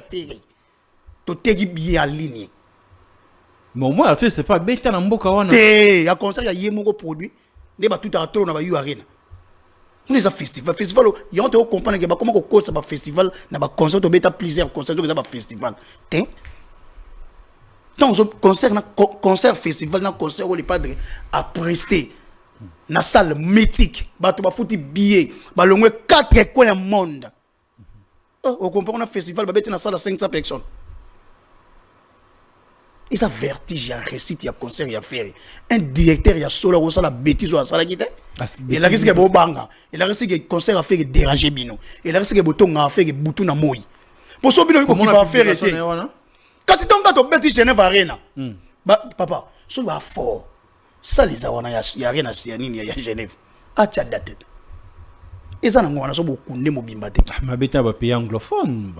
faire to tegi bien en ligne mais au moins artiste pas bêta na mboka wana te ya concert ya yemoko produit ne ba tout à trop na ba yu arena nous les festival y ont te comprendre que ba comment ko ça ba festival na ba concert to beta plusieurs concerts que ça ba festival te donc concert festival na concert où les padres a presté na salle mythique ba to ba fouti billet ba longwe 4 coins du monde au comprend na festival ba beti na salle 500 personnes. Et ça vertige, il y a un récit, il y a un concert, il y a faire. Un directeur, il y a solo, il y a la bêtise, il y a ça qui fait. Il a réussi à faire banga. Il a réussi à faire concert à faire déranger bino. Il a réussi à faire bouton à moi. Pour ce bino, il va faire été. Quand tu tombes dans petit Genève Arena, papa, ce va fort. Ça les awana, il y a rien à se dire, il y a Genève. Ah, tu as daté. Et ça, on a beaucoup de mots bimbate. Ma bête a pas payé anglophone.